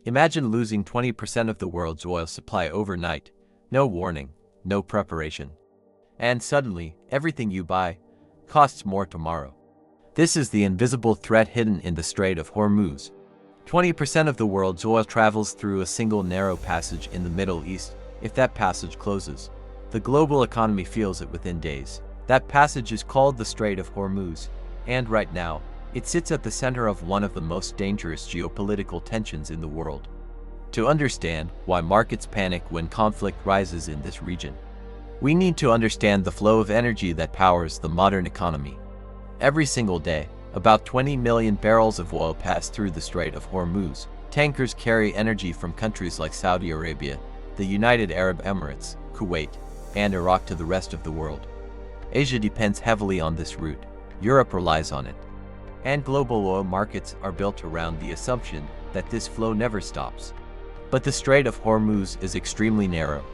Imagine losing 20% of the world's oil supply overnight. No warning, no preparation. And suddenly, everything you buy costs more tomorrow. This is the invisible threat hidden in the Strait of Hormuz. 20% of the world's oil travels through a single narrow passage in the Middle East. If that passage closes, the global economy feels it within days. That passage is called the Strait of Hormuz, and right now, it sits at the center of one of the most dangerous geopolitical tensions in the world. To understand why markets panic when conflict rises in this region, we need to understand the flow of energy that powers the modern economy. Every single day, about 20 million barrels of oil pass through the Strait of Hormuz. Tankers carry energy from countries like Saudi Arabia, the United Arab Emirates, Kuwait, and Iraq to the rest of the world. Asia depends heavily on this route. Europe relies on it. And global oil markets are built around the assumption that this flow never stops. But the Strait of Hormuz is extremely narrow.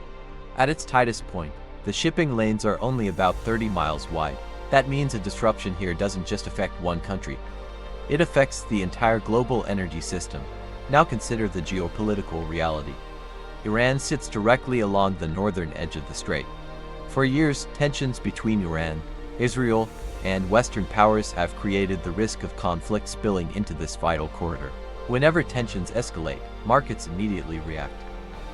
At its tightest point, the shipping lanes are only about 30 miles wide. That means a disruption here doesn't just affect one country. It affects the entire global energy system. Now consider the geopolitical reality. Iran sits directly along the northern edge of the strait. For years, tensions between Iran, Israel, and Western powers have created the risk of conflict spilling into this vital corridor. Whenever tensions escalate, markets immediately react.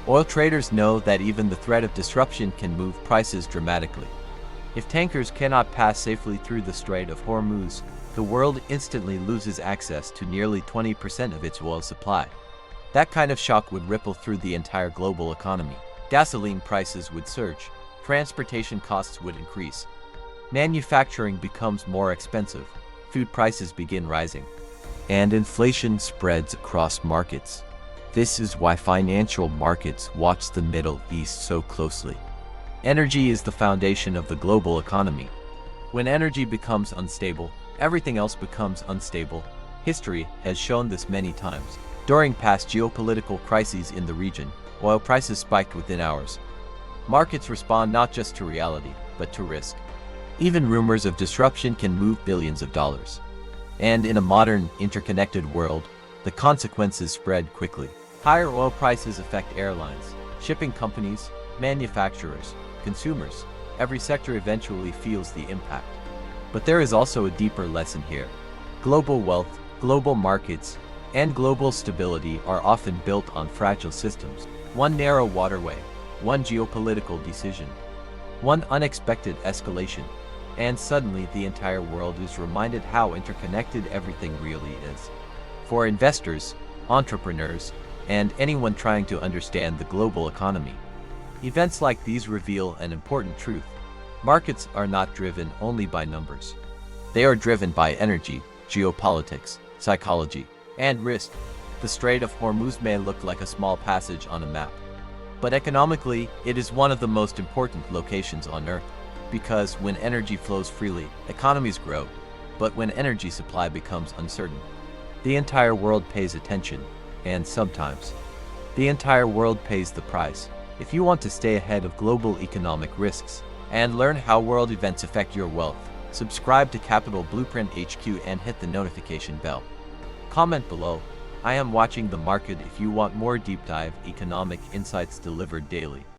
Oil traders know that even the threat of disruption can move prices dramatically. If tankers cannot pass safely through the Strait of Hormuz, the world instantly loses access to nearly 20% of its oil supply. That kind of shock would ripple through the entire global economy. Gasoline prices would surge, transportation costs would increase, manufacturing becomes more expensive, food prices begin rising, and inflation spreads across markets. This is why financial markets watch the Middle East so closely. Energy is the foundation of the global economy. When energy becomes unstable, everything else becomes unstable. History has shown this many times. During past geopolitical crises in the region, oil prices spiked within hours. Markets respond not just to reality, but to risk. Even rumors of disruption can move billions of dollars. And in a modern, interconnected world, the consequences spread quickly. Higher oil prices affect airlines, shipping companies, manufacturers, consumers. Every sector eventually feels the impact. But there is also a deeper lesson here. Global wealth, global markets, and global stability are often built on fragile systems. One narrow waterway, one geopolitical decision, one unexpected escalation, and suddenly the entire world is reminded how interconnected everything really is. For investors, entrepreneurs, and anyone trying to understand the global economy, events like these reveal an important truth. Markets are not driven only by numbers. They are driven by energy, geopolitics, psychology, and risk. The Strait of Hormuz may look like a small passage on a map, but economically, it is one of the most important locations on Earth. Because when energy flows freely, economies grow. But when energy supply becomes uncertain, the entire world pays attention, and sometimes, the entire world pays the price. If you want to stay ahead of global economic risks and learn how world events affect your wealth, subscribe to Capital Blueprint HQ and hit the notification bell. Comment below. I am watching the market if you want more deep dive economic insights delivered daily.